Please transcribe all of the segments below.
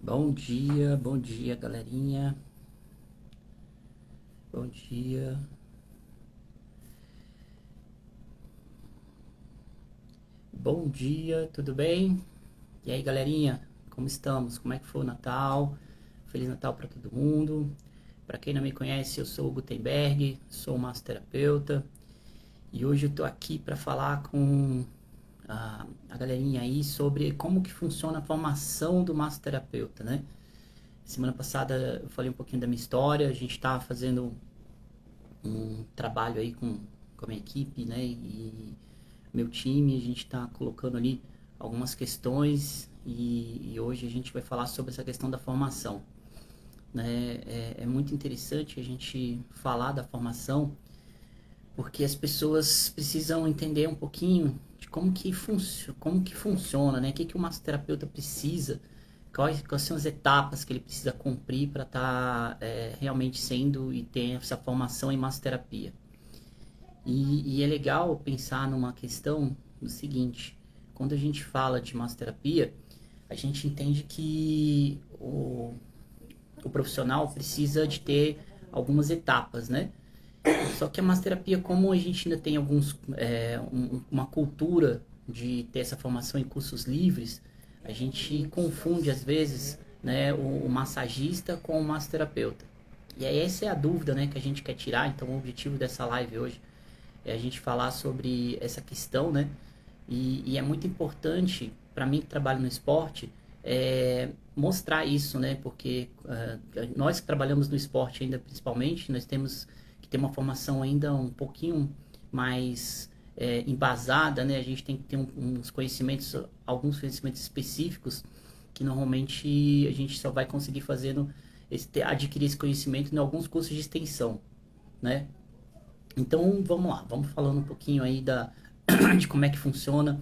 Bom dia, galerinha. Bom dia, bom dia, tudo bem? E aí, galerinha, como estamos? Como é que foi o Natal? Feliz Natal para todo mundo. Para quem não me conhece, eu sou o Gutenberg, sou massoterapeuta e hoje eu tô aqui para falar com a galerinha aí sobre como que funciona a formação do massoterapeuta, né? Semana passada eu falei um pouquinho da minha história, a gente estava fazendo um trabalho aí com a minha equipe, né? E meu time, a gente está colocando ali algumas questões e hoje a gente vai falar sobre essa questão da formação. Né? É muito interessante a gente falar da formação porque as pessoas precisam entender um pouquinho de como que funciona, né? O que o massoterapeuta precisa, quais são as etapas que ele precisa cumprir para estar realmente sendo e ter essa formação em massoterapia. E é legal pensar numa questão do seguinte: quando a gente fala de massoterapia, a gente entende que o profissional precisa de ter algumas etapas, né? Só que a massoterapia, como a gente ainda tem uma cultura de ter essa formação em cursos livres, a gente confunde às vezes, né, o massagista com o massoterapeuta. E aí essa é a dúvida, né, que a gente quer tirar. Então o objetivo dessa live hoje é a gente falar sobre essa questão, né? E é muito importante para mim que trabalho no esporte mostrar isso, né? Porque nós que trabalhamos no esporte ainda principalmente, nós temos que ter uma formação ainda um pouquinho mais embasada, né? A gente tem que ter uns conhecimentos, alguns conhecimentos específicos que normalmente a gente só vai conseguir fazendo adquirir esse conhecimento em alguns cursos de extensão, né? Então vamos lá, vamos falando um pouquinho aí de como é que funciona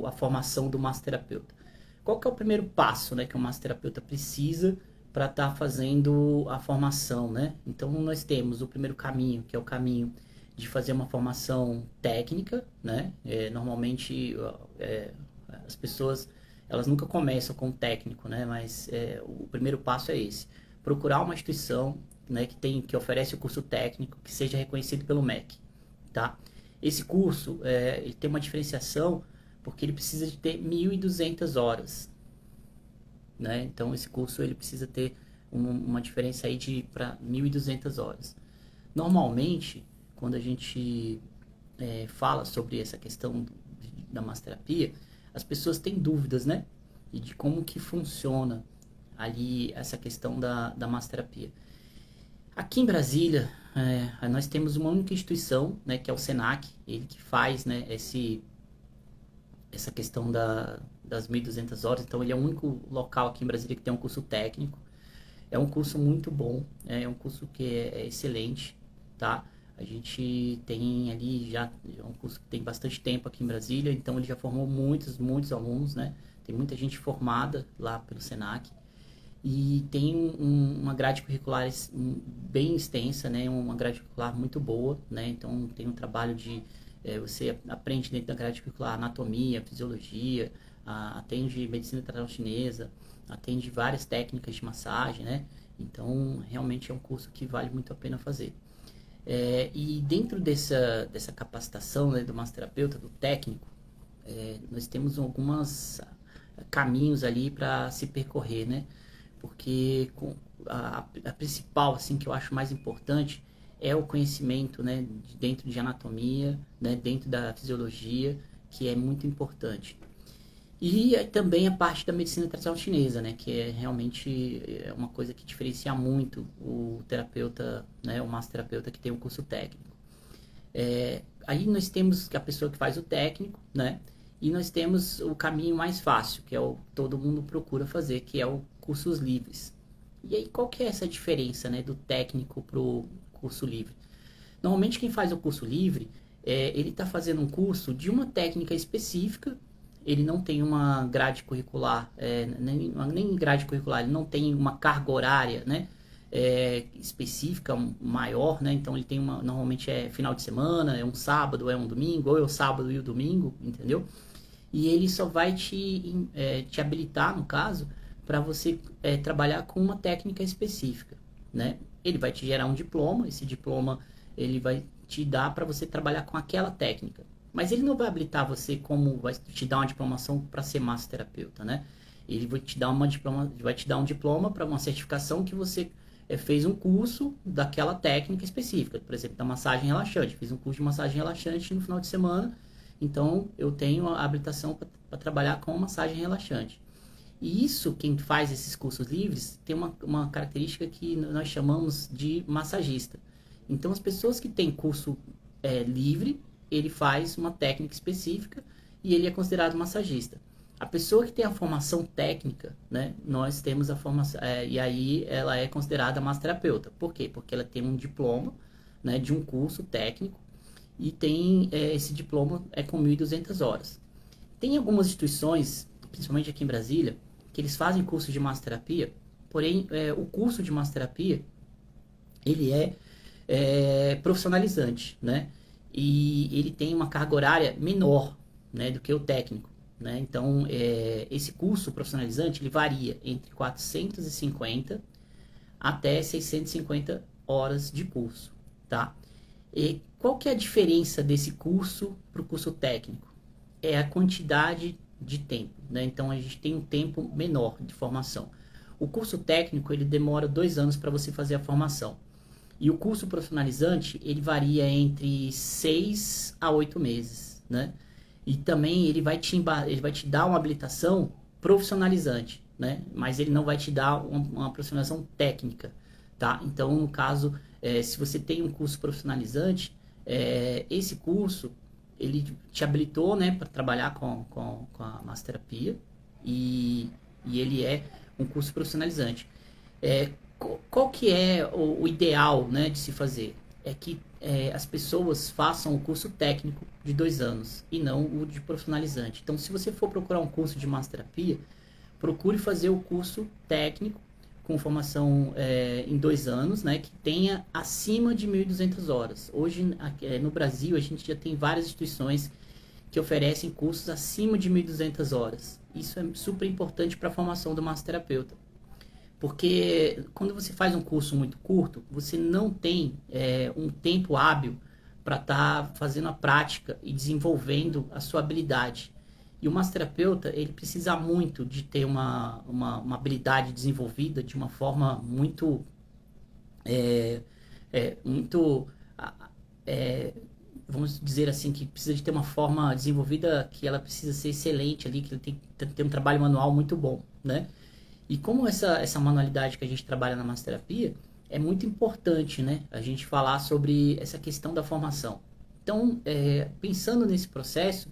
a formação do massoterapeuta. Qual que é o primeiro passo, né, que o massoterapeuta precisa para estar fazendo a formação, né? Então nós temos o primeiro caminho, que é o caminho de fazer uma formação técnica, né? Normalmente as pessoas elas nunca começam com o técnico, né? Mas o primeiro passo é esse: procurar uma instituição, né, que oferece o curso técnico que seja reconhecido pelo MEC, tá? Esse curso ele tem uma diferenciação porque ele precisa de ter 1.200 horas, né? Então esse curso ele precisa ter uma diferença aí de para 1.200 horas. Normalmente, quando a gente fala sobre essa questão da massoterapia, as pessoas têm dúvidas, né? E de como que funciona ali essa questão da massoterapia. Aqui em Brasília, nós temos uma única instituição, né, que é o SENAC, ele que faz, né, essa questão das 1.200 horas. Então ele é o único local aqui em Brasília que tem um curso técnico. É um curso muito bom, é um curso que é excelente, tá? A gente tem ali já, é um curso que tem bastante tempo aqui em Brasília, então ele já formou muitos alunos, né? Tem muita gente formada lá pelo SENAC. E tem uma grade curricular bem extensa, né? Uma grade curricular muito boa, né? Então tem um trabalho você aprende dentro da grade curricular anatomia, fisiologia, atende medicina tradicional chinesa, atende várias técnicas de massagem, né? Então realmente é um curso que vale muito a pena fazer. E dentro dessa capacitação, né, do massoterapeuta, do técnico, nós temos alguns caminhos ali para se percorrer, né? Porque a principal, assim, que eu acho mais importante é o conhecimento, né, dentro de anatomia, né, dentro da fisiologia, que é muito importante. E também a parte da medicina tradicional chinesa, né, que é realmente uma coisa que diferencia muito o terapeuta, né, o massoterapeuta que tem o curso técnico. Aí nós temos a pessoa que faz o técnico, né, e nós temos o caminho mais fácil, que é o que todo mundo procura fazer, que é o cursos livres. E aí qual que é essa diferença, né, do técnico pro curso livre? Normalmente quem faz o curso livre, ele está fazendo um curso de uma técnica específica. Ele não tem uma grade curricular, nem grade curricular, ele não tem uma carga horária, né, específica maior, né? Então ele tem normalmente é final de semana, é um sábado, é um domingo, ou é o sábado e o domingo, entendeu? E ele só vai te habilitar, no caso, para você trabalhar com uma técnica específica, né? Ele vai te gerar um diploma, esse diploma ele vai te dar para você trabalhar com aquela técnica. Mas ele não vai habilitar você como vai te dar uma diplomação para ser massoterapeuta, né? Ele vai te dar um diploma para uma certificação que você fez um curso daquela técnica específica, por exemplo, da massagem relaxante. Fiz um curso de massagem relaxante no final de semana, então eu tenho a habilitação para trabalhar com massagem relaxante. E isso, quem faz esses cursos livres, tem uma característica que nós chamamos de massagista. Então, as pessoas que têm curso livre, ele faz uma técnica específica e ele é considerado massagista. A pessoa que tem a formação técnica, né, nós temos a formação, e aí ela é considerada massoterapeuta. Por quê? Porque ela tem um diploma, né, de um curso técnico e tem esse diploma com 1.200 horas. Tem algumas instituições, principalmente aqui em Brasília, que eles fazem curso de massoterapia, porém o curso de massoterapia ele é profissionalizante, né? E ele tem uma carga horária menor, né, do que o técnico, né? Então, esse curso profissionalizante ele varia entre 450 até 650 horas de curso, tá? E qual que é a diferença desse curso para o curso técnico? É a quantidade de tempo, né? Então, a gente tem um tempo menor de formação. O curso técnico, ele demora 2 anos para você fazer a formação. E o curso profissionalizante, ele varia entre 6 a 8 meses, né? E também ele vai te dar uma habilitação profissionalizante, né? Mas ele não vai te dar uma profissionalização técnica, tá? Então, no caso, se você tem um curso profissionalizante, esse curso, ele te habilitou, né, para trabalhar com a massoterapia e ele é um curso profissionalizante. Qual que é o ideal, né, de se fazer? É que as pessoas façam o curso técnico de 2 anos e não o de profissionalizante. Então, se você for procurar um curso de massoterapia, procure fazer o curso técnico com formação em 2 anos, né, que tenha acima de 1.200 horas. Hoje, no Brasil, a gente já tem várias instituições que oferecem cursos acima de 1.200 horas. Isso é super importante para a formação do massoterapeuta. Porque quando você faz um curso muito curto, você não tem um tempo hábil para estar fazendo a prática e desenvolvendo a sua habilidade. E o massoterapeuta, ele precisa muito de ter uma habilidade desenvolvida de uma forma muito, muito, vamos dizer assim, que precisa de ter uma forma desenvolvida que ela precisa ser excelente ali, que ele tem que ter um trabalho manual muito bom, né? E como essa manualidade que a gente trabalha na massoterapia, é muito importante, né, a gente falar sobre essa questão da formação. Então, pensando nesse processo,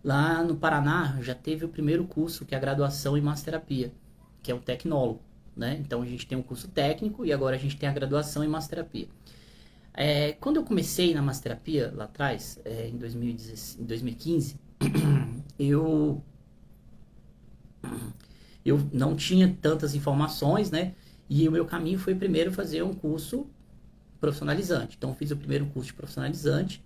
lá no Paraná já teve o primeiro curso, que é a graduação em massoterapia, que é o tecnólogo, né? Então, a gente tem um curso técnico e agora a gente tem a graduação em massoterapia. Quando eu comecei na massoterapia, lá atrás, em 2015, eu não tinha tantas informações, né? E o meu caminho foi primeiro fazer um curso profissionalizante. Então, eu fiz o primeiro curso de profissionalizante.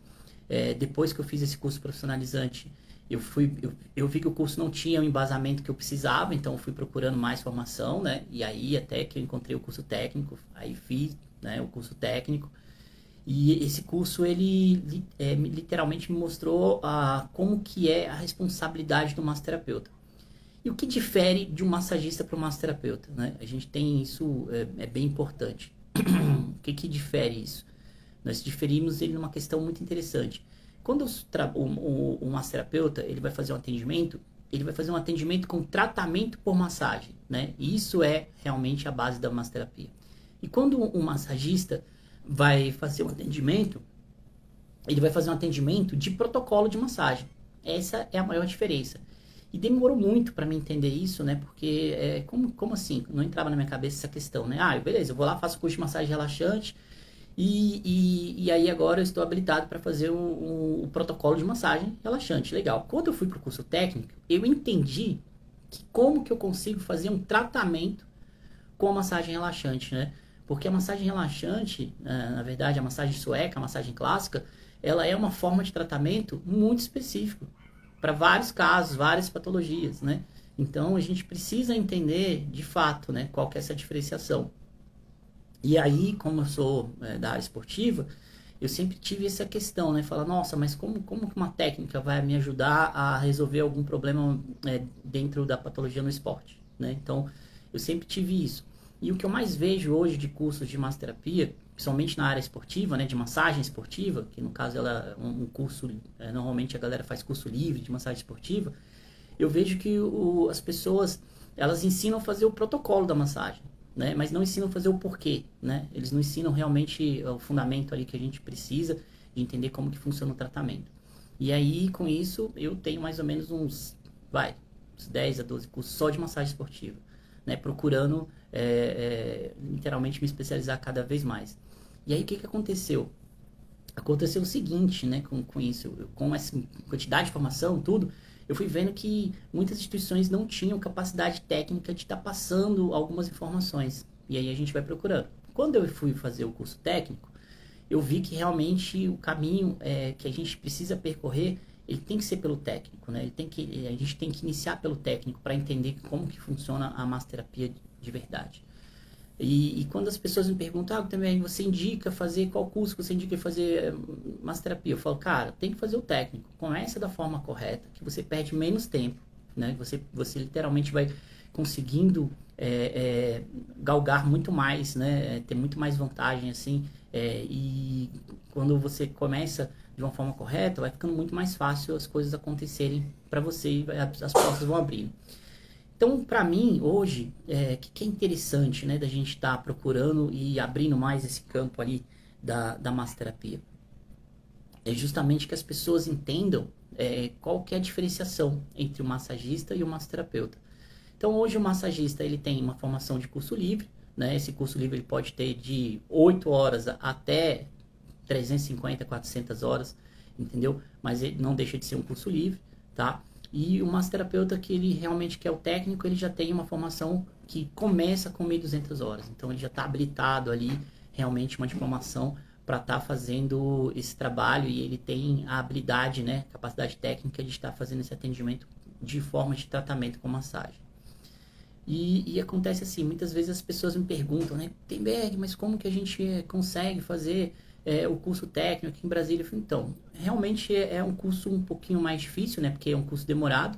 Depois que eu fiz esse curso profissionalizante, eu vi que o curso não tinha o embasamento que eu precisava, então eu fui procurando mais formação, né? E aí até que eu encontrei o curso técnico, aí fiz, né, o curso técnico. E esse curso, ele literalmente me mostrou como que é a responsabilidade do massoterapeuta. E o que difere de um massagista para um massoterapeuta, né? A gente tem isso, é bem importante. O que difere isso? Nós diferimos ele numa questão muito interessante. Quando o massoterapeuta ele vai fazer um atendimento, ele vai fazer um atendimento com tratamento por massagem, né? E isso é realmente a base da massoterapia. E quando um massagista vai fazer um atendimento, ele vai fazer um atendimento de protocolo de massagem. Essa é a maior diferença. E demorou muito para mim entender isso, né? Porque, como assim? Não entrava na minha cabeça essa questão, né? Beleza, eu vou lá, faço curso de massagem relaxante e aí agora eu estou habilitado para fazer o protocolo de massagem relaxante. Legal. Quando eu fui para o curso técnico, eu entendi como que eu consigo fazer um tratamento com a massagem relaxante, né? Porque a massagem relaxante, na verdade, a massagem sueca, a massagem clássica, ela é uma forma de tratamento muito específico para vários casos, várias patologias, né? Então a gente precisa entender de fato, né, qual que é essa diferenciação. E aí, como eu sou da área esportiva, eu sempre tive essa questão, né? Falar, nossa, mas como que uma técnica vai me ajudar a resolver algum problema dentro da patologia no esporte, né? Então, eu sempre tive isso. E o que eu mais vejo hoje de cursos de massoterapia, principalmente na área esportiva, né? De massagem esportiva, que no caso ela é um curso, normalmente a galera faz curso livre de massagem esportiva, eu vejo que as pessoas, elas ensinam a fazer o protocolo da massagem, né? Mas não ensinam a fazer o porquê, né? Eles não ensinam realmente o fundamento ali que a gente precisa de entender como que funciona o tratamento. E aí, com isso, eu tenho mais ou menos uns 10 a 12 cursos só de massagem esportiva, né? Procurando, literalmente, me especializar cada vez mais. E aí, o que que aconteceu? Aconteceu o seguinte, né, com isso, com essa quantidade de informação, tudo, eu fui vendo que muitas instituições não tinham capacidade técnica de estar passando algumas informações. E aí a gente vai procurando. Quando eu fui fazer o curso técnico, eu vi que realmente o caminho que a gente precisa percorrer, ele tem que ser pelo técnico, né? A gente tem que iniciar pelo técnico para entender como que funciona a massoterapia de verdade. E quando as pessoas me perguntam, também você indica fazer qual curso, você indica fazer massoterapia? Eu falo, cara, tem que fazer o técnico. Começa da forma correta, que você perde menos tempo, né? Você literalmente vai conseguindo galgar muito mais, né? Ter muito mais vantagem, assim. E quando você começa de uma forma correta, vai ficando muito mais fácil as coisas acontecerem para você e as portas vão abrindo. Então, para mim, hoje, que é interessante, né, da gente estar procurando e abrindo mais esse campo ali da massoterapia? É justamente que as pessoas entendam qual que é a diferenciação entre o massagista e o massoterapeuta. Então, hoje o massagista ele tem uma formação de curso livre, né? Esse curso livre ele pode ter de 8 horas até 350, 400 horas, entendeu? Mas ele não deixa de ser um curso livre, tá? E o massoterapeuta que ele realmente quer o técnico, ele já tem uma formação que começa com 1.200 horas. Então ele já está habilitado ali, realmente uma diplomação para estar fazendo esse trabalho e ele tem a habilidade, né, capacidade técnica de estar fazendo esse atendimento de forma de tratamento com massagem. E acontece assim, muitas vezes as pessoas me perguntam, né, Gutenberg, mas como que a gente consegue fazer o curso técnico aqui em Brasília? Eu falo, então, realmente é um curso um pouquinho mais difícil, né, porque é um curso demorado,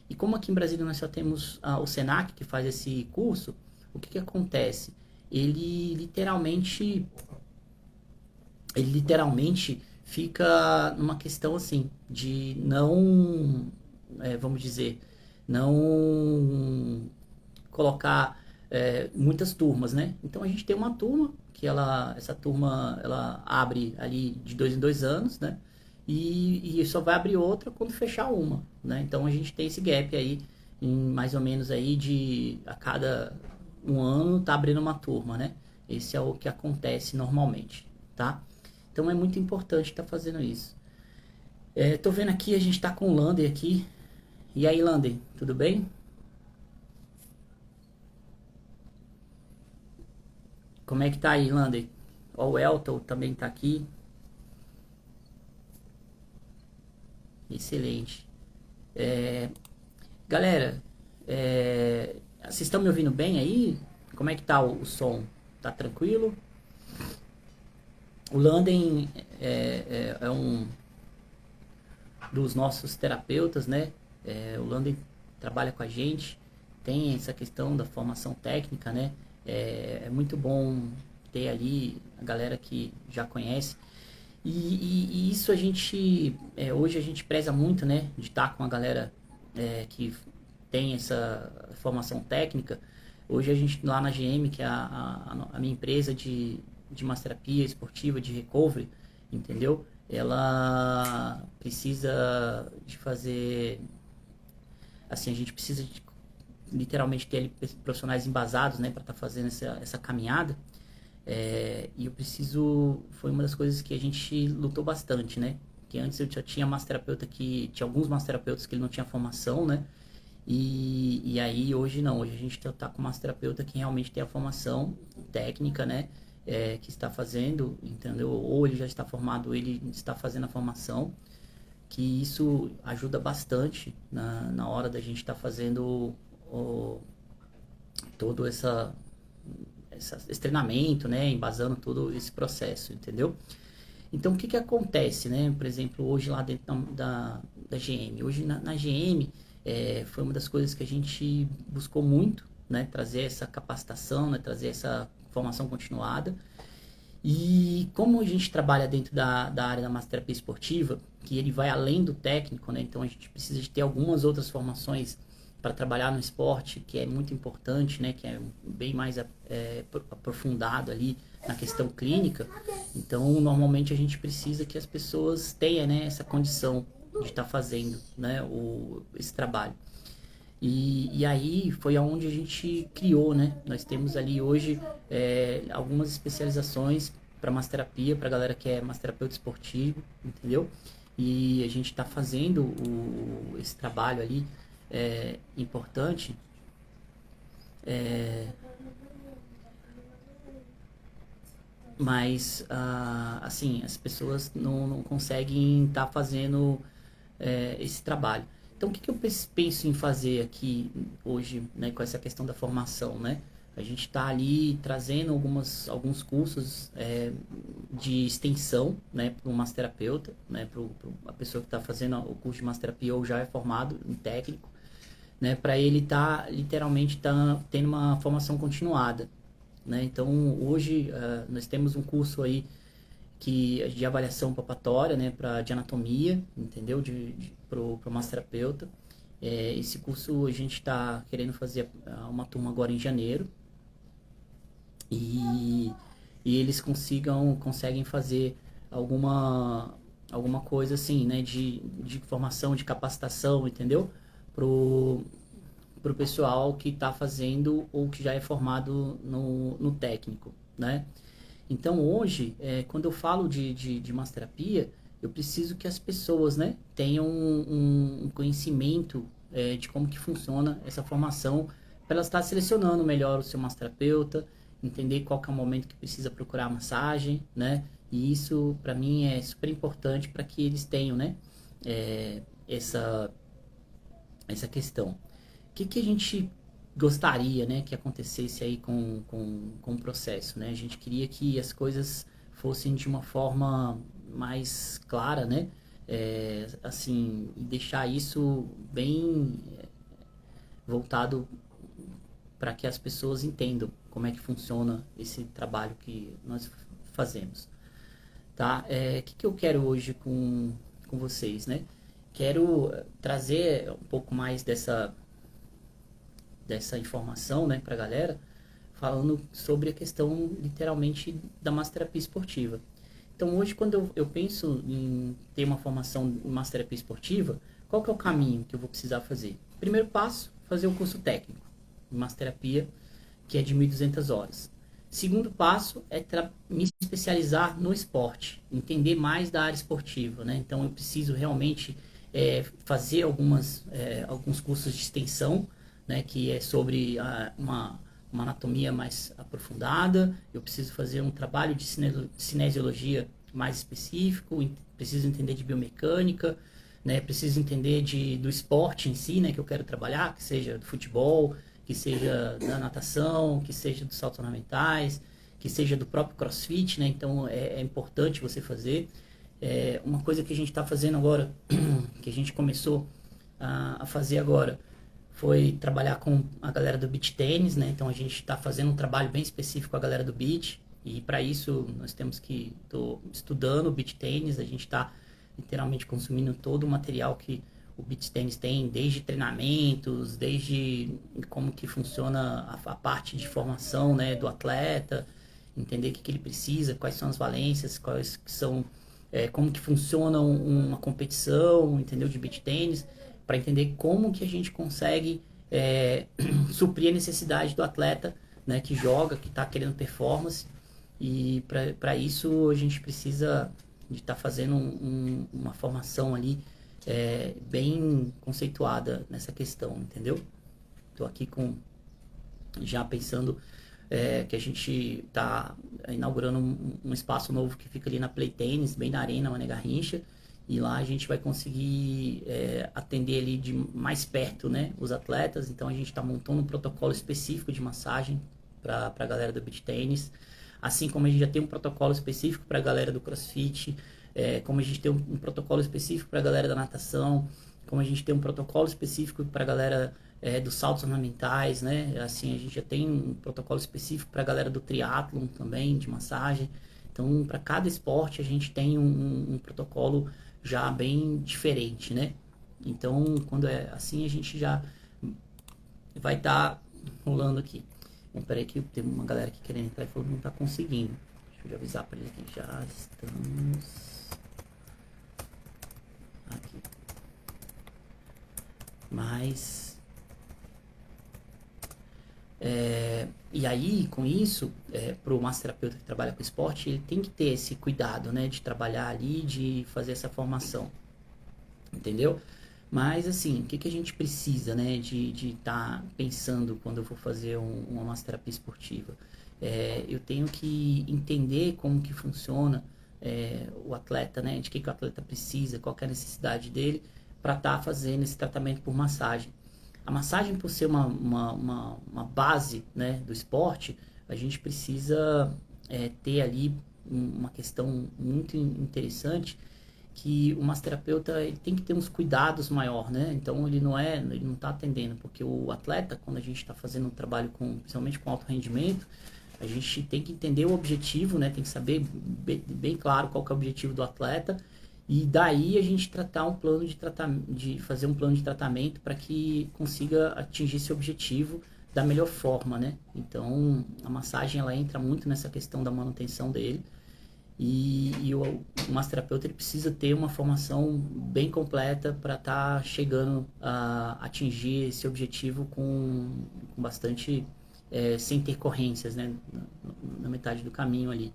e como aqui em Brasília nós só temos o Senac que faz esse curso, o que que acontece? Ele literalmente, ele literalmente fica numa questão assim, de não, vamos dizer, não colocar muitas turmas, né? Então a gente tem uma turma que essa turma ela abre ali de 2 em 2 anos, né? E só vai abrir outra quando fechar uma, né? Então a gente tem esse gap aí em mais ou menos aí de a cada um ano tá abrindo uma turma, né? Esse é o que acontece normalmente, tá? Então é muito importante estar fazendo isso. Tô vendo aqui, a gente tá com o Lander aqui. E aí, Lander, tudo bem? Como é que tá aí, Lander? Ó, o Elton também tá aqui. Excelente. Galera, vocês estão me ouvindo bem aí? Como é que tá o som? Tá tranquilo? O Landen é um dos nossos terapeutas, né? O Landen trabalha com a gente, tem essa questão da formação técnica, né? É muito bom ter ali a galera que já conhece. E isso a gente, hoje a gente preza muito, né? De estar com a galera que tem essa formação técnica. Hoje a gente lá na GM, que é a minha empresa de massoterapia esportiva, de recovery, entendeu? Ela precisa de fazer, assim, a gente precisa de, literalmente ter ali profissionais embasados, né, para estar fazendo essa caminhada. E eu preciso, foi uma das coisas que a gente lutou bastante, né? Que antes eu já tinha massoterapeuta tinha alguns massoterapeutas que ele não tinha formação, né? E aí hoje não, hoje a gente tá com um massoterapeuta que realmente tem a formação técnica, né? Que está fazendo, entendeu? Ou ele já está formado, ele está fazendo a formação. que isso ajuda bastante na hora da gente estar fazendo todo esse treinamento, né? Embasando todo esse processo, entendeu? Então, o que acontece, né? Por exemplo, hoje lá dentro da GM. Hoje na GM, foi uma das coisas que a gente buscou muito, né? Trazer essa capacitação, né? Trazer essa formação continuada. E como a gente trabalha dentro da área da massoterapia esportiva, que ele vai além do técnico, né? Então a gente precisa de ter algumas outras formações para trabalhar no esporte, que é muito importante, né? Que é bem mais aprofundado ali na questão clínica. Então, normalmente a gente precisa que as pessoas tenham, né, essa condição de estar fazendo, né, esse trabalho. E aí foi aonde a gente criou, né? Nós temos ali hoje algumas especializações para massoterapia, para a galera que é massoterapeuta esportivo, entendeu? E a gente está fazendo esse trabalho ali importante. Mas, assim, as pessoas não conseguem estar fazendo esse trabalho. Então, o que eu penso em fazer aqui hoje, né, com essa questão da formação, né? A gente está ali trazendo alguns cursos de extensão, né, para o massoterapeuta, né, para a pessoa que está fazendo o curso de massoterapia ou já é formado em técnico, né, para ele estar literalmente tendo uma formação continuada, né? Então, hoje nós temos um curso aí de avaliação palpatória, né, de anatomia, entendeu? Pro massoterapeuta. Esse curso a gente está querendo fazer uma turma agora em janeiro e eles conseguem fazer alguma coisa assim, né, de formação, de capacitação, entendeu? Pro pessoal que está fazendo ou que já é formado no técnico, né? Então hoje, quando eu falo de massoterapia, eu preciso que as pessoas, né, tenham um conhecimento de como que funciona essa formação para elas estar selecionando melhor o seu massoterapeuta, entender qual que é o momento que precisa procurar a massagem, né? E isso para mim é super importante para que eles tenham, né, essa questão. O que a gente gostaria, né, que acontecesse aí com o processo, né? A gente queria que as coisas fossem de uma forma mais clara, né? Assim, e deixar isso bem voltado para que as pessoas entendam como é que funciona esse trabalho que nós fazemos, tá? Que eu quero hoje com vocês, né? Quero trazer um pouco mais dessa informação, né, para a galera, falando sobre a questão, literalmente, da massoterapia esportiva. Então, hoje, quando eu penso em ter uma formação em massoterapia esportiva, qual que é o caminho que eu vou precisar fazer? Primeiro passo, fazer o curso técnico em massoterapia, que é de 1.200 horas. Segundo passo é me especializar no esporte, entender mais da área esportiva, né? Então, eu preciso realmente fazer alguns cursos de extensão, né, que é sobre uma anatomia mais aprofundada. Eu preciso fazer um trabalho de cinesiologia mais específico, preciso entender de biomecânica, né, preciso entender do esporte em si, né, que eu quero trabalhar, que seja do futebol, que seja da natação, que seja dos saltos ornamentais, que seja do próprio CrossFit, né? Então é importante você fazer. Uma coisa que a gente está fazendo agora, que a gente começou a fazer agora, foi trabalhar com a galera do beach tênis, né? Então a gente está fazendo um trabalho bem específico com a galera do beach, e para isso nós temos que estou estudando o beach tênis. A gente está literalmente consumindo todo o material que o beach tênis tem, desde treinamentos, desde como que funciona a parte de formação, né, do atleta, entender o que ele precisa, quais são as valências, quais que são, como que funciona uma competição, entendeu, de beach tênis, para entender como que a gente consegue suprir a necessidade do atleta, né, que joga, que está querendo performance. E para isso a gente precisa de estar fazendo uma formação ali bem conceituada nessa questão, entendeu? Estou aqui já pensando que a gente está inaugurando um espaço novo que fica ali na Play Tennis, bem na Arena Mané Garrincha, e lá a gente vai conseguir atender ali de mais perto, né, os atletas. Então a gente está montando um protocolo específico de massagem para a galera do beach tênis, assim como a gente já tem um protocolo específico para a galera do CrossFit, como a gente tem um protocolo específico para a galera da natação, como a gente tem um protocolo específico para a galera dos saltos ornamentais, né? Assim, a gente já tem um protocolo específico para a galera do triatlon também, de massagem. Então, para cada esporte, a gente tem um protocolo já bem diferente, né? Então, quando é assim, a gente já vai estar rolando aqui. Bom, peraí que tem uma galera aqui querendo entrar e falou que não está conseguindo. Deixa eu avisar para eles que já estamos aqui. Mas e aí, com isso, para o massoterapeuta que trabalha com esporte, ele tem que ter esse cuidado, né, de trabalhar ali, de fazer essa formação, entendeu? Mas, assim, o que a gente precisa, né, de estar pensando quando eu for fazer uma massoterapia esportiva? Eu tenho que entender como que funciona o atleta, né, de que o atleta precisa, qual que é a necessidade dele, para estar fazendo esse tratamento por massagem. A massagem, por ser uma base, né, do esporte, a gente precisa ter ali uma questão muito interessante, que o massoterapeuta ele tem que ter uns cuidados maior, né? Então ele não está atendendo, porque o atleta, quando a gente está fazendo um trabalho principalmente com alto rendimento, a gente tem que entender o objetivo, né? Tem que saber bem claro qual que é o objetivo do atleta, e daí a gente tratar um plano de fazer um plano de tratamento para que consiga atingir esse objetivo da melhor forma, né? Então a massagem ela entra muito nessa questão da manutenção dele, e o massoterapeuta ele precisa ter uma formação bem completa para estar chegando a atingir esse objetivo com bastante sem intercorrências, né? Na metade do caminho ali.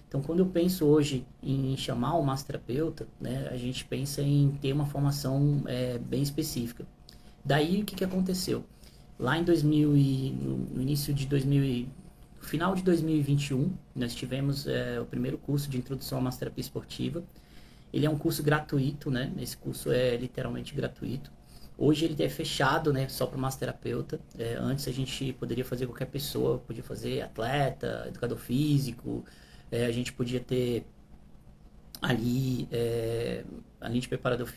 Então, quando eu penso hoje em chamar o massoterapeuta, né, a gente pensa em ter uma formação bem específica. Daí, o que aconteceu? Lá no início de no final de 2021, nós tivemos o primeiro curso de introdução à massoterapia esportiva. Ele é um curso gratuito, né? Esse curso é literalmente gratuito. Hoje ele é fechado, né, só para o massoterapeuta. Antes a gente poderia fazer qualquer pessoa, podia fazer atleta, educador físico, a gente podia ter ali, além de preparador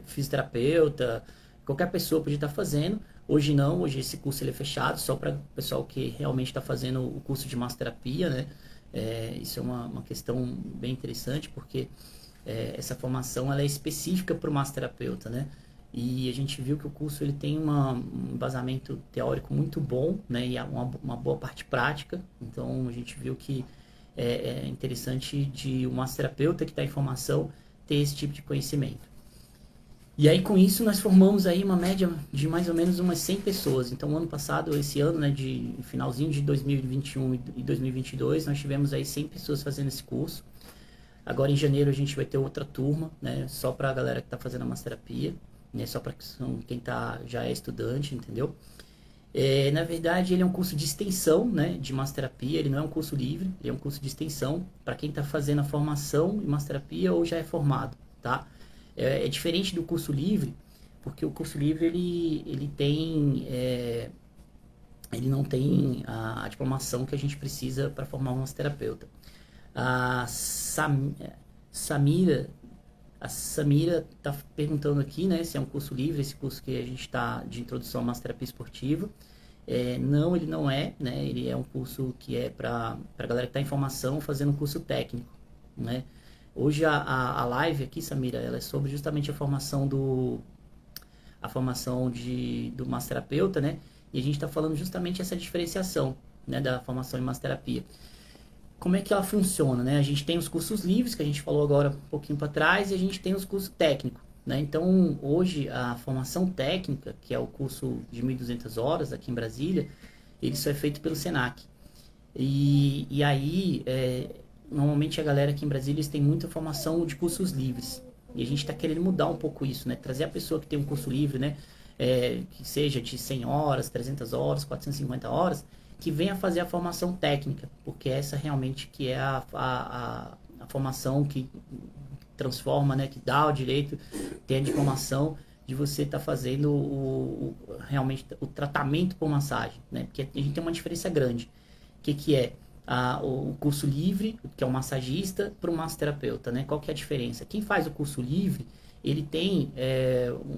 fisioterapeuta, qualquer pessoa podia estar fazendo. Hoje não, hoje esse curso ele é fechado só para o pessoal que realmente está fazendo o curso de massoterapia, né? Isso é uma questão bem interessante, porque essa formação ela é específica para o massoterapeuta, né? E a gente viu que o curso ele tem um embasamento teórico muito bom, né? E uma boa parte prática. Então a gente viu que é interessante de o massoterapeuta que está em formação ter esse tipo de conhecimento. E aí com isso nós formamos aí uma média de mais ou menos umas 100 pessoas. Então ano passado, esse ano, né, de finalzinho de 2021 e 2022, nós tivemos aí 100 pessoas fazendo esse curso. Agora em janeiro a gente vai ter outra turma, né, só para a galera que está fazendo a massoterapia, né, só para quem já é estudante, entendeu? Na verdade, ele é um curso de extensão, né, de massoterapia. Ele não é um curso livre, ele é um curso de extensão para quem está fazendo a formação em massoterapia ou já é formado, tá? É diferente do curso livre, porque o curso livre ele não tem a diplomação que a gente precisa para formar um massoterapeuta. A Samira está perguntando aqui, né, se é um curso livre, esse curso que a gente está de introdução à massoterapia esportiva. Não, ele não é, né, ele é um curso que é para a galera que está em formação fazendo um curso técnico, né. Hoje a live aqui, Samira, ela é sobre justamente a formação do massoterapeuta, né, e a gente está falando justamente essa diferenciação, né, da formação em massoterapia. Como é que ela funciona, né? A gente tem os cursos livres, que a gente falou agora um pouquinho para trás, e a gente tem os cursos técnicos, né? Então, hoje, a formação técnica, que é o curso de 1.200 horas aqui em Brasília, ele só é feito pelo Senac. E aí, normalmente a galera aqui em Brasília eles têm muita formação de cursos livres. E a gente está querendo mudar um pouco isso, né? Trazer a pessoa que tem um curso livre, né? Que seja de 100 horas, 300 horas, 450 horas, que venha fazer a formação técnica, porque essa realmente que é a formação que transforma, né, que dá o direito, tem a diplomação de você estar fazendo realmente o tratamento por massagem, né? Porque a gente tem uma diferença grande. O que é o curso livre, que é o massagista, para o massoterapeuta, né? Qual que é a diferença? Quem faz o curso livre, ele tem,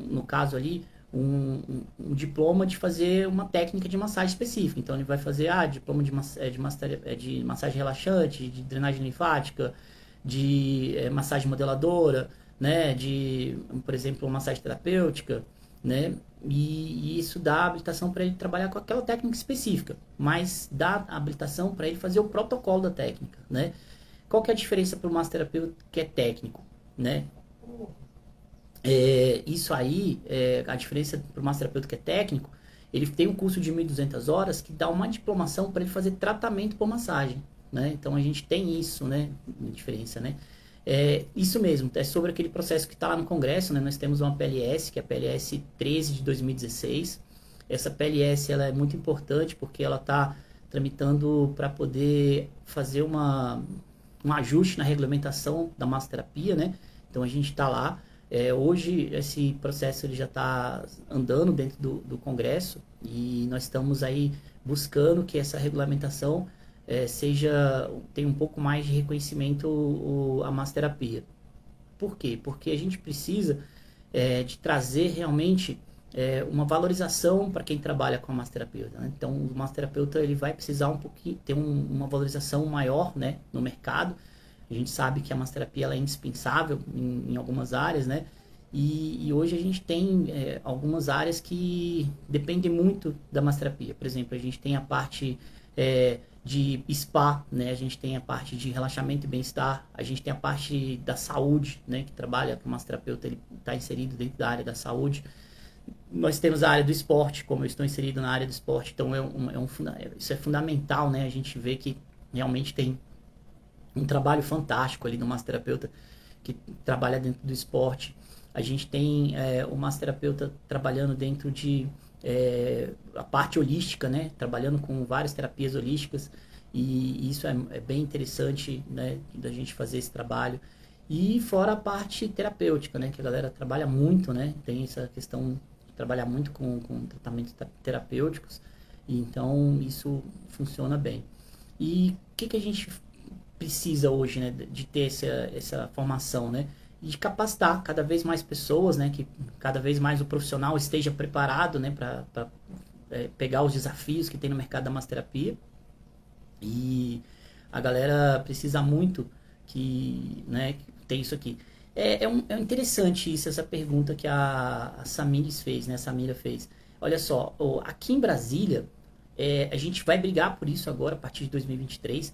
no caso ali, um diploma de fazer uma técnica de massagem específica. Então, ele vai fazer diploma de massagem relaxante, de drenagem linfática, de massagem modeladora, né, por exemplo, massagem terapêutica, né, e isso dá habilitação para ele trabalhar com aquela técnica específica, mas dá habilitação para ele fazer o protocolo da técnica, né. Qual que é a diferença para o massoterapeuta que é técnico, né? Isso aí, a diferença para o massoterapeuta que é técnico, ele tem um curso de 1.200 horas que dá uma diplomação para ele fazer tratamento por massagem, né? Então a gente tem isso, né? Diferença, né? Isso mesmo, é sobre aquele processo que está lá no Congresso, né? Nós temos uma PLS, que é a PLS 13 de 2016. Essa PLS ela é muito importante porque ela está tramitando para poder fazer um ajuste na regulamentação da massoterapia, né? Então a gente está lá. Hoje esse processo ele já está andando dentro do Congresso e nós estamos aí buscando que essa regulamentação tenha um pouco mais de reconhecimento a massoterapia. Por quê? Porque a gente precisa de trazer realmente uma valorização para quem trabalha com a massoterapeuta, né? Então o massoterapeuta ele vai precisar um pouquinho ter uma valorização maior, né, no mercado. A gente sabe que a massoterapia ela é indispensável em algumas áreas, né? E hoje a gente tem algumas áreas que dependem muito da massoterapia. Por exemplo, a gente tem a parte de spa, né? A gente tem a parte de relaxamento e bem-estar, a gente tem a parte da saúde, né? Que trabalha com o massoterapeuta, ele está inserido dentro da área da saúde. Nós temos a área do esporte, como eu estou inserido na área do esporte, então isso é fundamental, né? A gente vê que realmente tem um trabalho fantástico ali do massoterapeuta que trabalha dentro do esporte. A gente tem o massoterapeuta trabalhando dentro de a parte holística, né? Trabalhando com várias terapias holísticas e isso é bem interessante, né? Da gente fazer esse trabalho. E fora a parte terapêutica, né? Que a galera trabalha muito, né? Tem essa questão de trabalhar muito com tratamentos terapêuticos, e então isso funciona bem. E o que a gente precisa hoje, né, de ter essa formação, né, e de capacitar cada vez mais pessoas, né, que cada vez mais o profissional esteja preparado, né, para pegar os desafios que tem no mercado da massoterapia. E a galera precisa muito né, que tem isso aqui. É interessante isso, essa pergunta que a Samires fez, né, a Samira fez. Olha só, aqui em Brasília, a gente vai brigar por isso agora, a partir de 2023,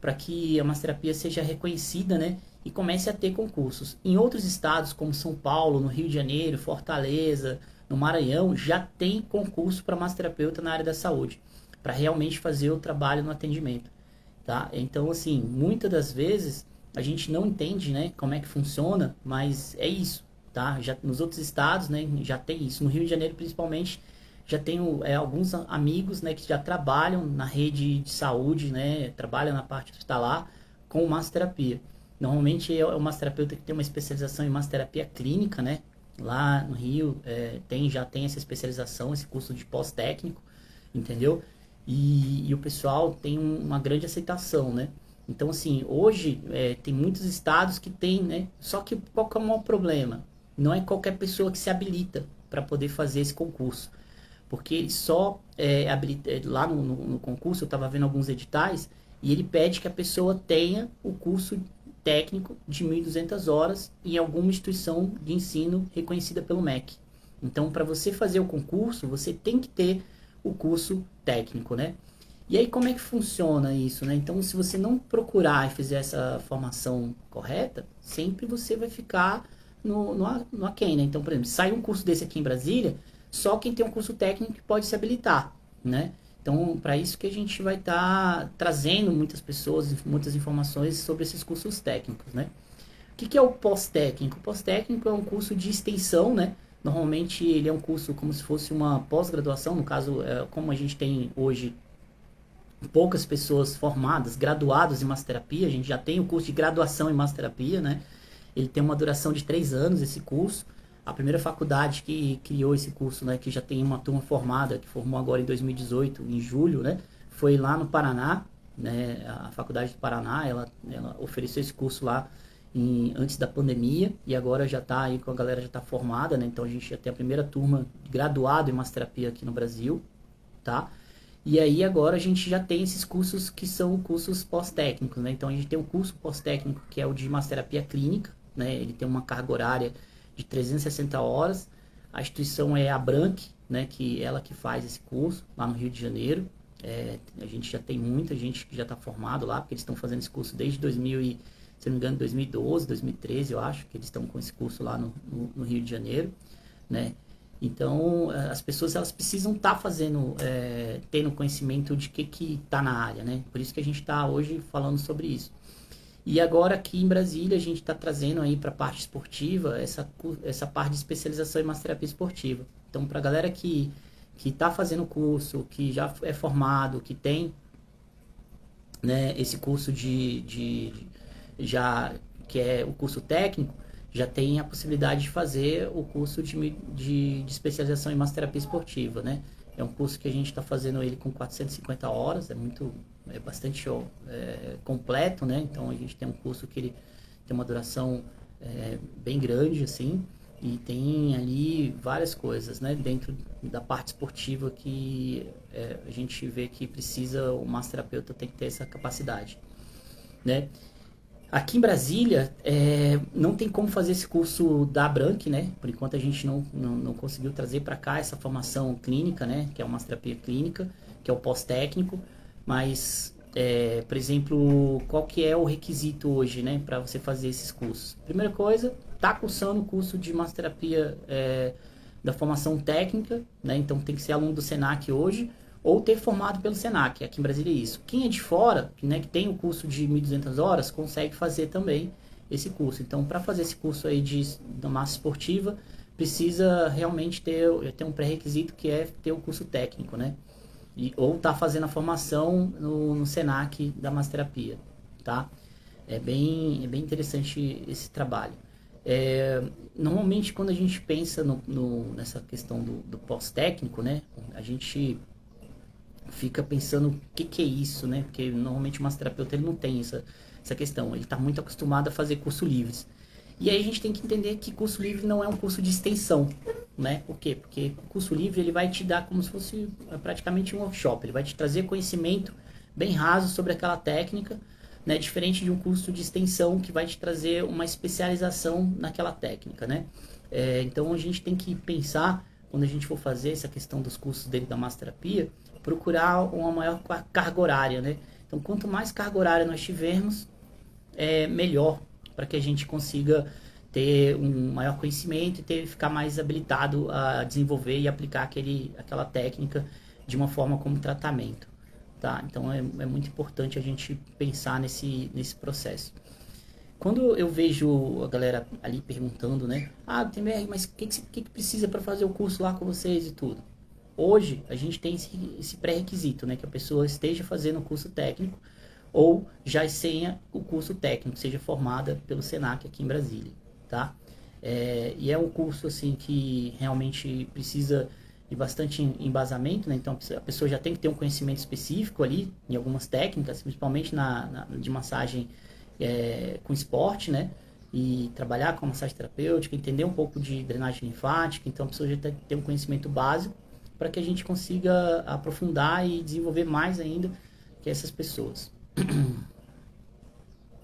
para que a massoterapia seja reconhecida, né, e comece a ter concursos. Em outros estados, como São Paulo, no Rio de Janeiro, Fortaleza, no Maranhão, já tem concurso para massoterapeuta na área da saúde, para realmente fazer o trabalho no atendimento, tá? Então, assim, muitas das vezes a gente não entende, né, como é que funciona, mas é isso, tá? Já nos outros estados, né, já tem isso. No Rio de Janeiro, principalmente, já tenho alguns amigos, né, que já trabalham na rede de saúde, né, trabalham na parte hospitalar com massoterapia. Normalmente é o massoterapeuta que tem uma especialização em massoterapia clínica, né? Lá no Rio já tem essa especialização, esse curso de pós-técnico, entendeu? E o pessoal tem uma grande aceitação, né? Então, assim, hoje tem muitos estados que tem, né? Só que qual que é o maior problema? Não é qualquer pessoa que se habilita para poder fazer esse concurso. Porque ele só habilita, lá no concurso, eu estava vendo alguns editais, e ele pede que a pessoa tenha o curso técnico de 1.200 horas em alguma instituição de ensino reconhecida pelo MEC. Então, para você fazer o concurso, você tem que ter o curso técnico, né? E aí, como é que funciona isso, né? Então, se você não procurar e fizer essa formação correta, sempre você vai ficar no aquém, né? Então, por exemplo, sai um curso desse aqui em Brasília, só quem tem um curso técnico pode se habilitar, né? Então, para isso que a gente vai estar trazendo muitas pessoas, muitas informações sobre esses cursos técnicos, né? O que é o pós-técnico? O pós-técnico é um curso de extensão, né? Normalmente ele é um curso como se fosse uma pós-graduação, no caso, como a gente tem hoje poucas pessoas formadas, graduadas em massoterapia, a gente já tem o curso de graduação em massoterapia, né? Ele tem uma duração de 3 anos, esse curso. A primeira faculdade que criou esse curso, né, que já tem uma turma formada, que formou agora em 2018, em julho, né, foi lá no Paraná, né, a Faculdade do Paraná, ela ofereceu esse curso lá antes da pandemia, e agora já está aí com a galera já está formada, né, então a gente já tem a primeira turma graduada em massoterapia aqui no Brasil, tá? E aí agora a gente já tem esses cursos que são cursos pós-técnicos, né? Então a gente tem um curso pós-técnico que é o de massoterapia clínica, né? Ele tem uma carga horária de 360 horas. A instituição é a Branc, né? Que ela que faz esse curso lá no Rio de Janeiro. A gente já tem muita gente que já está formado lá, porque eles estão fazendo esse curso desde 2000 e, se não me engano, 2012, 2013, eu acho, que eles estão com esse curso lá no Rio de Janeiro, né? Então, as pessoas elas precisam estar fazendo, tendo conhecimento de que está na área, né? Por isso que a gente está hoje falando sobre isso. E agora aqui em Brasília a gente está trazendo aí para a parte esportiva essa parte de especialização em massoterapia esportiva. Então, para a galera que está fazendo o curso, que já é formado, que tem, né, esse curso que é o curso técnico, já tem a possibilidade de fazer o curso de especialização em massoterapia esportiva, né? É um curso que a gente está fazendo ele com 450 horas, é bastante completo, né? Então a gente tem um curso que ele tem uma duração bem grande, assim, e tem ali várias coisas, né? Dentro da parte esportiva que a gente vê que o massoterapeuta tem que ter essa capacidade, né? Aqui em Brasília, não tem como fazer esse curso da Branc, né? Por enquanto a gente não conseguiu trazer para cá essa formação clínica, né? Que é uma massoterapia clínica, que é o pós-técnico. Mas, por exemplo, qual que é o requisito hoje, né? Para você fazer esses cursos? Primeira coisa, tá cursando o curso de massoterapia da formação técnica, né? Então tem que ser aluno do Senac hoje, ou ter formado pelo Senac, aqui em Brasília é isso. Quem é de fora, né, que tem o curso de 1.200 horas, consegue fazer também esse curso. Então, para fazer esse curso aí da massa esportiva, precisa realmente ter um pré-requisito que é ter o curso técnico, né? Ou tá fazendo a formação no Senac da massoterapia, tá? É bem interessante esse trabalho. Normalmente, quando a gente pensa nessa questão do pós-técnico, né, a gente fica pensando o que é isso, né? Porque normalmente o massoterapeuta ele não tem essa questão. Ele está muito acostumado a fazer curso livres. E aí a gente tem que entender que curso livre não é um curso de extensão, né? Por quê? Porque o curso livre ele vai te dar como se fosse praticamente um workshop. Ele vai te trazer conhecimento bem raso sobre aquela técnica, né? Diferente de um curso de extensão que vai te trazer uma especialização naquela técnica, né? Então a gente tem que pensar, quando a gente for fazer essa questão dos cursos dele da massoterapia, procurar uma maior carga horária, né? Então, quanto mais carga horária nós tivermos, melhor para que a gente consiga ter um maior conhecimento e ficar mais habilitado a desenvolver e aplicar aquela técnica de uma forma como tratamento, tá? Então, é muito importante a gente pensar nesse processo. Quando eu vejo a galera ali perguntando, né? Ah, TMR, mas o que precisa para fazer o curso lá com vocês e tudo? Hoje, a gente tem esse pré-requisito, né? Que a pessoa esteja fazendo o curso técnico ou já tenha o curso técnico, seja formada pelo Senac aqui em Brasília, tá? E é um curso, assim, que realmente precisa de bastante embasamento, né? Então, a pessoa já tem que ter um conhecimento específico ali, em algumas técnicas, principalmente de massagem com esporte, né? E trabalhar com massagem terapêutica, entender um pouco de drenagem linfática. Então, a pessoa já tem que ter um conhecimento básico para que a gente consiga aprofundar e desenvolver mais ainda que essas pessoas.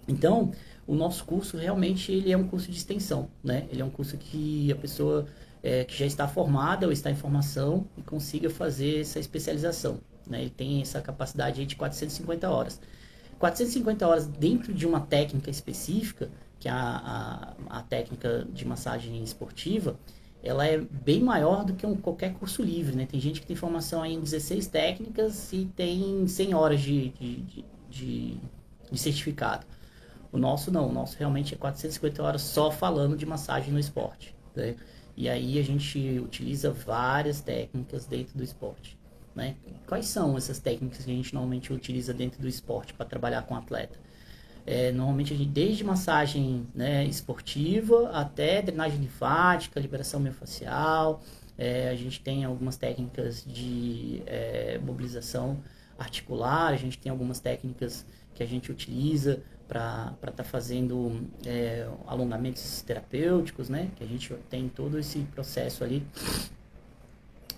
Então, o nosso curso realmente ele é um curso de extensão, né? Ele é um curso que a pessoa que já está formada ou está em formação e consiga fazer essa especialização, né? Ele tem essa capacidade aí de 450 horas. 450 horas dentro de uma técnica específica, que é a técnica de massagem esportiva, ela é bem maior do que qualquer curso livre, né? Tem gente que tem formação aí em 16 técnicas e tem 100 horas de certificado. O nosso não, o nosso realmente é 450 horas só falando de massagem no esporte, né? E aí a gente utiliza várias técnicas dentro do esporte, né? Quais são essas técnicas que a gente normalmente utiliza dentro do esporte para trabalhar com o atleta? Normalmente a gente, desde massagem, né, esportiva até drenagem linfática, liberação miofascial, a gente tem algumas técnicas de mobilização articular, a gente tem algumas técnicas que a gente utiliza para estar fazendo alongamentos terapêuticos, né, que a gente tem todo esse processo ali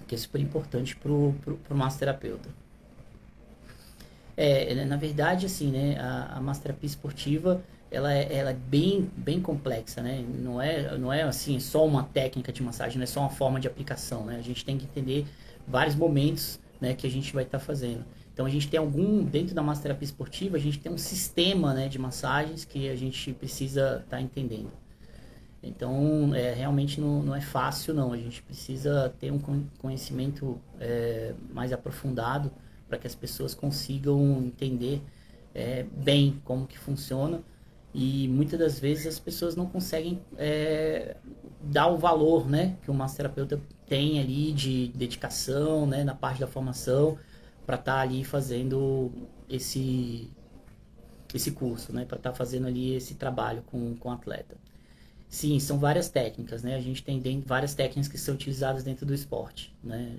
que é super importante para o massoterapeuta. Na verdade, assim, né, a massoterapia esportiva, ela é bem complexa, né? Não é assim, só uma técnica de massagem, não é só uma forma de aplicação, né? A gente tem que entender vários momentos, né, que a gente vai estar fazendo. Então, a gente tem dentro da massoterapia esportiva, a gente tem um sistema, né, de massagens que a gente precisa estar entendendo. Então, realmente não é fácil, não. A gente precisa ter um conhecimento mais aprofundado para que as pessoas consigam entender bem como que funciona. E muitas das vezes as pessoas não conseguem dar o valor, né, que o massoterapeuta tem ali de dedicação, né, na parte da formação, para estar ali fazendo esse curso, né, para estar fazendo ali esse trabalho com o atleta. Sim, são várias técnicas, né? A gente tem várias técnicas que são utilizadas dentro do esporte, né?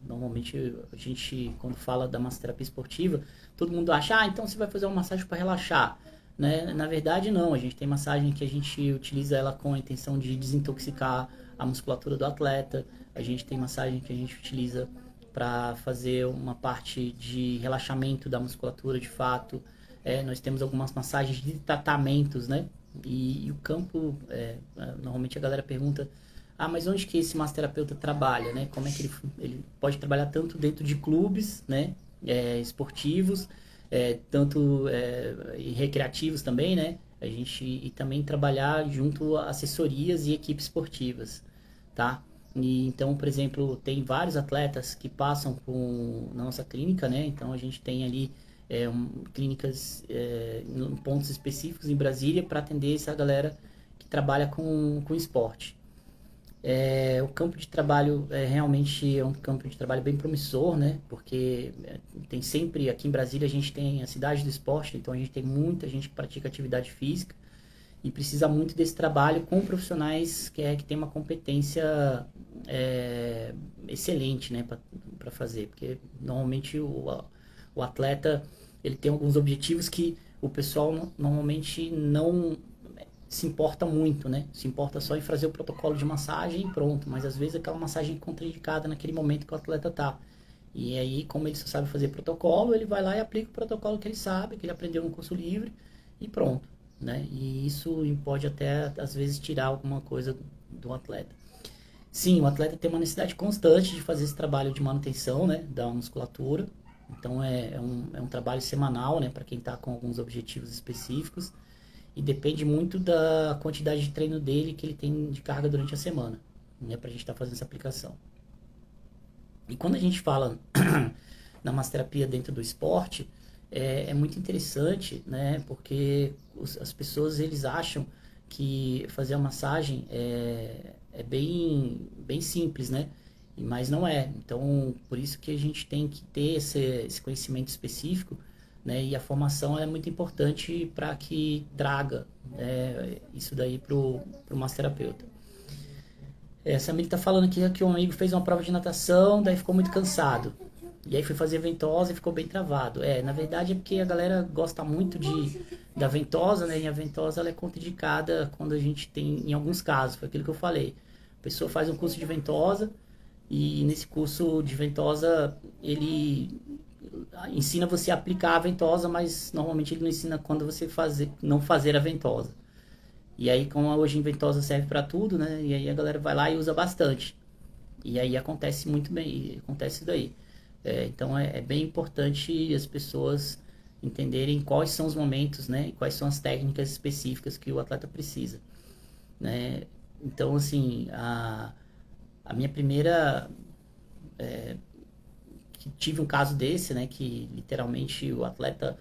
Normalmente a gente, quando fala da massoterapia esportiva, todo mundo acha, então você vai fazer uma massagem para relaxar, né? Na verdade, não. A gente tem massagem que a gente utiliza ela com a intenção de desintoxicar a musculatura do atleta. A gente tem massagem que a gente utiliza para fazer uma parte de relaxamento da musculatura de fato. Nós temos algumas massagens de tratamentos, né? E o campo, normalmente a galera pergunta, mas onde que esse massoterapeuta trabalha, né? Como é que ele pode trabalhar tanto dentro de clubes, né? Esportivos, tanto e recreativos também, né? E também trabalhar junto a assessorias e equipes esportivas, tá? E, então, por exemplo, tem vários atletas que passam na nossa clínica, né? Então a gente tem ali clínicas em pontos específicos em Brasília para atender essa galera que trabalha com esporte. O campo de trabalho realmente é um campo de trabalho bem promissor, né? Porque tem sempre, aqui em Brasília a gente tem a cidade do esporte, então a gente tem muita gente que pratica atividade física e precisa muito desse trabalho com profissionais que tem uma competência excelente, né, para fazer, porque normalmente o atleta ele tem alguns objetivos que o pessoal normalmente não se importa muito, né? Se importa só em fazer o protocolo de massagem e pronto, mas às vezes aquela massagem é contraindicada naquele momento que o atleta tá. E aí, como ele só sabe fazer protocolo, ele vai lá e aplica o protocolo que ele sabe, que ele aprendeu no curso livre e pronto, né? E isso pode até às vezes tirar alguma coisa do atleta. Sim, o atleta tem uma necessidade constante de fazer esse trabalho de manutenção, né, da musculatura. Então é um trabalho semanal, né, para quem está com alguns objetivos específicos. E depende muito da quantidade de treino dele que ele tem de carga durante a semana, né, para a gente estar fazendo essa aplicação. E quando a gente fala na massoterapia dentro do esporte, é muito interessante, né, porque as pessoas eles acham que fazer a massagem é bem simples, né? Mas não é. Então, por isso que a gente tem que ter esse conhecimento específico, né? E a formação é muito importante para que traga isso daí pro massoterapeuta. Essa amiga tá falando aqui que um amigo fez uma prova de natação, daí ficou muito cansado. E aí foi fazer ventosa e ficou bem travado. Na verdade é porque a galera gosta muito da ventosa, né? E a ventosa ela é contraindicada quando a gente tem, em alguns casos, foi aquilo que eu falei. A pessoa faz um curso de ventosa e nesse curso de ventosa ele ensina você a aplicar a ventosa, mas normalmente ele não ensina quando você não fazer a ventosa. E aí, como hoje a ventosa serve para tudo, né? E aí a galera vai lá e usa bastante. E aí acontece muito bem, acontece isso daí. Então é bem importante as pessoas entenderem quais são os momentos, né? E quais são as técnicas específicas que o atleta precisa, né? Então, assim, a minha primeira... que tive um caso desse, né? Que literalmente o atleta...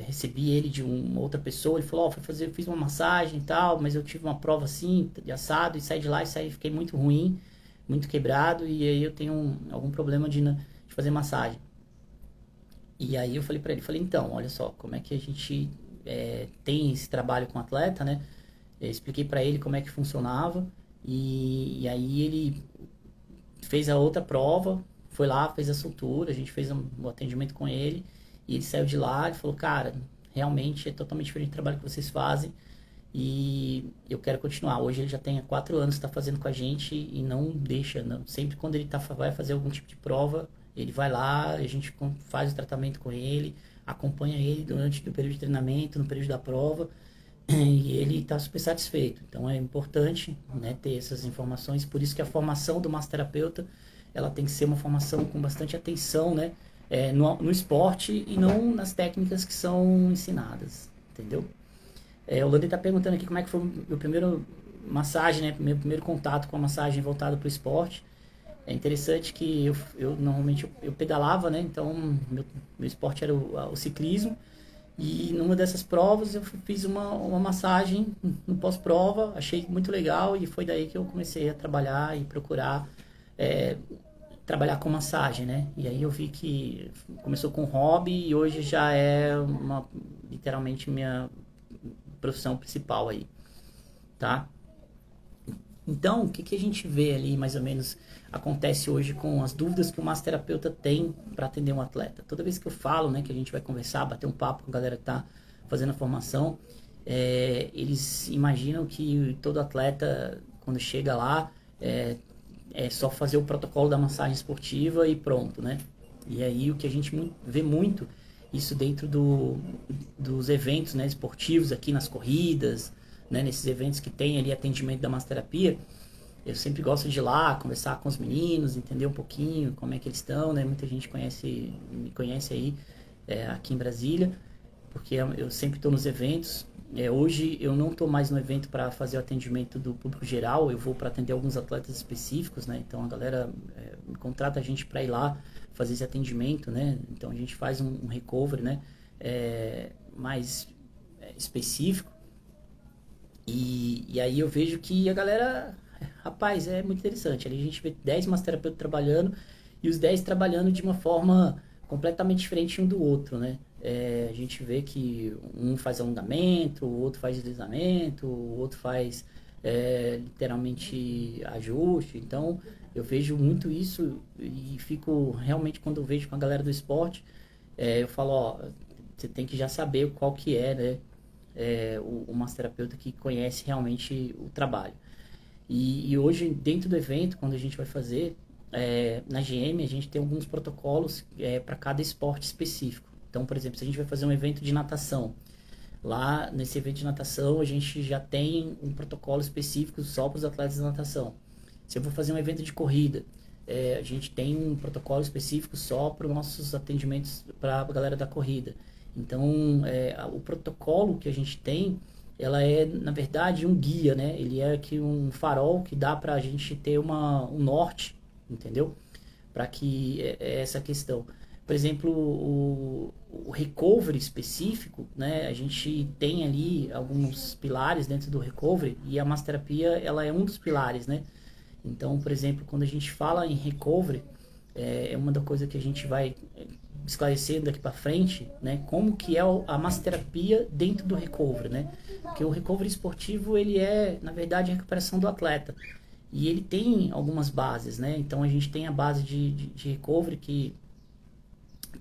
recebi ele de uma outra pessoa, ele falou, fiz uma massagem e tal, mas eu tive uma prova assim, de assado, e saí de lá e fiquei muito ruim, muito quebrado, e aí eu tenho algum problema de fazer massagem. E aí eu falei pra ele, então, olha só, como é que a gente tem esse trabalho com atleta, né? Eu expliquei para ele como é que funcionava e aí ele fez a outra prova, foi lá, fez a soltura, a gente fez um atendimento com ele e ele saiu de lá e falou, cara, realmente é totalmente diferente do trabalho que vocês fazem e eu quero continuar. Hoje ele já tem há 4 anos, está fazendo com a gente e não deixa, não. Sempre quando ele vai fazer algum tipo de prova, ele vai lá, a gente faz o tratamento com ele, acompanha ele durante o período de treinamento, no período da prova, e ele está super satisfeito. Então é importante, né, ter essas informações, por isso que a formação do massoterapeuta ela tem que ser uma formação com bastante atenção, né, no esporte e não nas técnicas que são ensinadas, entendeu? O Landy está perguntando aqui como é que foi o meu primeiro massagem, né, meu primeiro contato com a massagem voltada para o esporte. É interessante que eu normalmente eu pedalava, né, então meu esporte era o ciclismo. E numa dessas provas eu fiz uma massagem no pós-prova, achei muito legal e foi daí que eu comecei a trabalhar e procurar é, trabalhar com massagem, né? E aí eu vi que começou com hobby e hoje já é literalmente minha profissão principal aí, tá? Então, o que a gente vê ali, mais ou menos, acontece hoje com as dúvidas que o massoterapeuta tem para atender um atleta? Toda vez que eu falo, né, que a gente vai conversar, bater um papo com a galera que está fazendo a formação, eles imaginam que todo atleta, quando chega lá, é só fazer o protocolo da massagem esportiva e pronto, né? E aí o que a gente vê muito, isso dentro dos eventos, né, esportivos, aqui nas corridas, né, nesses eventos que tem ali atendimento da massoterapia, eu sempre gosto de ir lá, conversar com os meninos, entender um pouquinho como é que eles estão, né? Muita gente me conhece aí aqui em Brasília, porque eu sempre estou nos eventos. Hoje eu não estou mais no evento para fazer o atendimento do público geral, eu vou para atender alguns atletas específicos, né? Então a galera contrata a gente para ir lá fazer esse atendimento, né? Então a gente faz um recovery, né? Mais específico. E aí eu vejo que a galera, rapaz, é muito interessante. Ali a gente vê 10 massoterapeutas trabalhando e os 10 trabalhando de uma forma completamente diferente um do outro, né? A gente vê que um faz alongamento, o outro faz deslizamento, o outro faz literalmente ajuste. Então eu vejo muito isso e fico realmente, quando eu vejo com a galera do esporte, eu falo, ó, você tem que já saber qual que é, né? O massoterapeuta que conhece realmente o trabalho. E hoje, dentro do evento, quando a gente vai fazer, na GM, a gente tem alguns protocolos para cada esporte específico. Então, por exemplo, se a gente vai fazer um evento de natação, lá nesse evento de natação, a gente já tem um protocolo específico só para os atletas de natação. Se eu vou fazer um evento de corrida, a gente tem um protocolo específico só para os nossos atendimentos para a galera da corrida. Então, o protocolo que a gente tem, ela é, na verdade, um guia, né? Ele é aqui um farol que dá para a gente ter um norte, entendeu? Para que essa questão. Por exemplo, o recovery específico, né? A gente tem ali alguns pilares dentro do recovery e a massoterapia, ela é um dos pilares, né? Então, por exemplo, quando a gente fala em recovery, é uma da coisa que a gente vai esclarecendo daqui para frente, né, como que é a massoterapia dentro do recovery, né? Porque o recovery esportivo, ele é, na verdade, a recuperação do atleta. E ele tem algumas bases, né? Então a gente tem a base de recovery que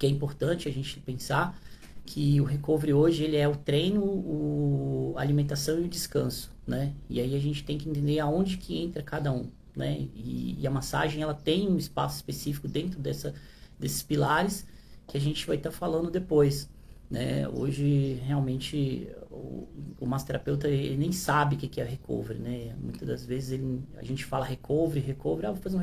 é importante a gente pensar que o recovery hoje ele é o treino, a alimentação e o descanso, né? E aí a gente tem que entender aonde que entra cada um, né? E a massagem ela tem um espaço específico dentro desses pilares que a gente vai estar falando depois, né? Hoje realmente o massoterapeuta ele nem sabe o que é recovery, né? Muitas das vezes a gente fala recovery, vou fazer um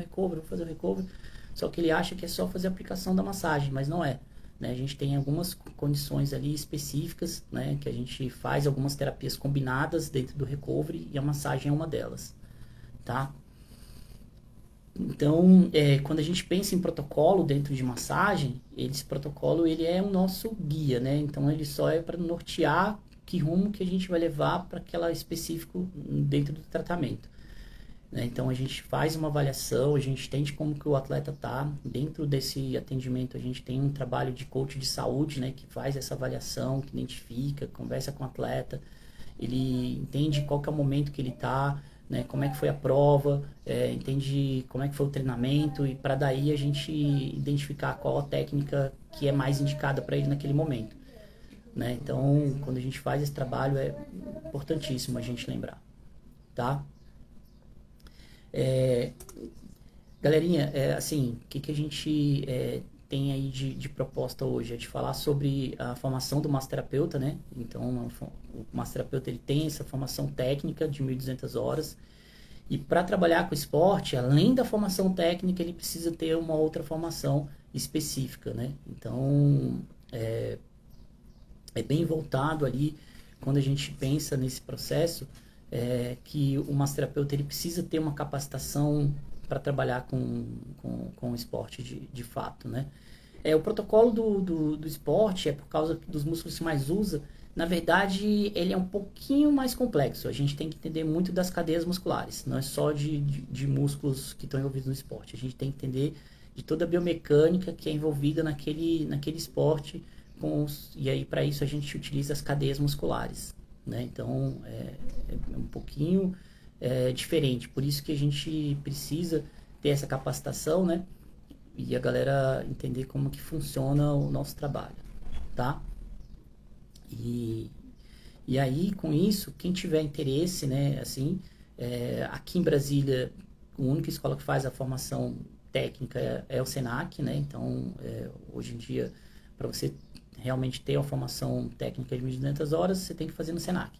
recovery, só que ele acha que é só fazer a aplicação da massagem, mas não é. Né? A gente tem algumas condições ali específicas, né? Que a gente faz algumas terapias combinadas dentro do recovery e a massagem é uma delas, tá? Então, quando a gente pensa em protocolo dentro de massagem, esse protocolo ele é o nosso guia, né? Então, ele só é para nortear que rumo que a gente vai levar para aquela específico dentro do tratamento. né? Então a gente faz uma avaliação, a gente entende como que o atleta tá. Dentro desse atendimento a gente tem um trabalho de coach de saúde, né, que faz essa avaliação, que identifica, conversa com o atleta, ele entende qual que é o momento que ele tá, né, como é que foi a prova, entende como é que foi o treinamento, e para daí a gente identificar qual a técnica que é mais indicada para ele naquele momento, né? Então, quando a gente faz esse trabalho é importantíssimo a gente lembrar, tá? É, galerinha, assim, o que a gente tem aí de proposta hoje? É de falar sobre a formação do massoterapeuta, né? Então, o massoterapeuta ele tem essa formação técnica de 1.200 horas. E para trabalhar com esporte, além da formação técnica, ele precisa ter uma outra formação específica, né? Então, é bem voltado ali, quando a gente pensa nesse processo, que o massoterapeuta ele precisa ter uma capacitação para trabalhar com o esporte de fato, né? O protocolo do esporte é por causa dos músculos que mais usa. Na verdade, ele é um pouquinho mais complexo. A gente tem que entender muito das cadeias musculares. Não é só de músculos que estão envolvidos no esporte. A gente tem que entender de toda a biomecânica que é envolvida naquele esporte. E aí, para isso, a gente utiliza as cadeias musculares, né? Então, é um pouquinho diferente. Por isso que a gente precisa ter essa capacitação, né? E a galera entender como que funciona o nosso trabalho, tá? E aí, com isso, quem tiver interesse, né, assim, aqui em Brasília, a única escola que faz a formação técnica é o Senac, né? Então, hoje em dia, para você realmente ter uma formação técnica de 1.200 horas, você tem que fazer no Senac.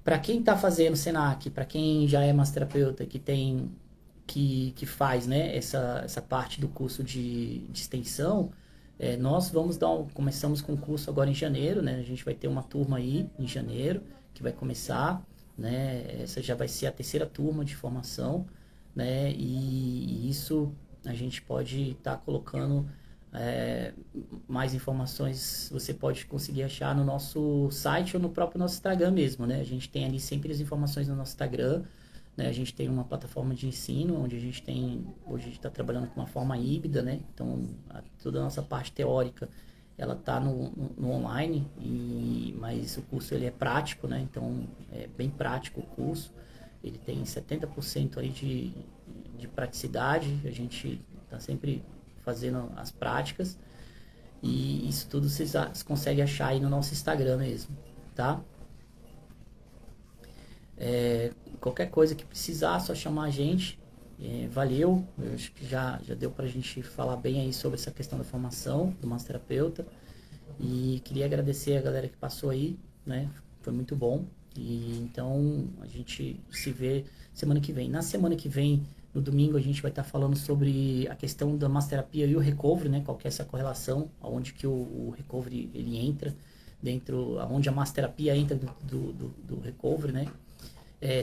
Para quem está fazendo Senac, para quem já é massoterapeuta, que faz, né, essa parte do curso de extensão, nós começamos com o curso agora em janeiro, né? A gente vai ter uma turma aí em janeiro que vai começar, né? Essa já vai ser a terceira turma de formação, né? E isso a gente pode estar colocando mais informações, você pode conseguir achar no nosso site ou no próprio nosso Instagram mesmo, né? A gente tem ali sempre as informações no nosso Instagram, né? A gente tem uma plataforma de ensino onde hoje a gente está trabalhando com uma forma híbrida, né? Então, toda a nossa parte teórica ela está no online, mas o curso ele é prático, né? Então, é bem prático o curso. Ele tem 70% aí de praticidade, a gente está sempre fazendo as práticas, e isso tudo vocês conseguem achar aí no nosso Instagram mesmo, tá? Qualquer coisa que precisar, só chamar a gente. Valeu, eu acho que já deu pra gente falar bem aí sobre essa questão da formação do massoterapeuta, e queria agradecer a galera que passou aí, né? Foi muito bom. E então a gente se vê semana que vem. Na semana que vem, no domingo, a gente vai estar falando sobre a questão da massoterapia e o recovery, né? Qual que é essa correlação, aonde que o recovery ele entra dentro, aonde a massoterapia entra do recovery, né?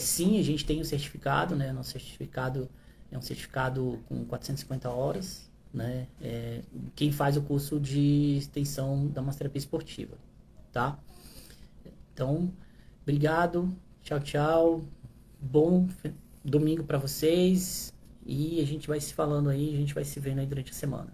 Sim, a gente tem o certificado, né? Nosso certificado é um certificado com 450 horas, né? Quem faz o curso de extensão da massoterapia esportiva, tá? Então, obrigado, tchau, tchau, bom domingo para vocês, e a gente vai se falando aí, a gente vai se vendo aí durante a semana.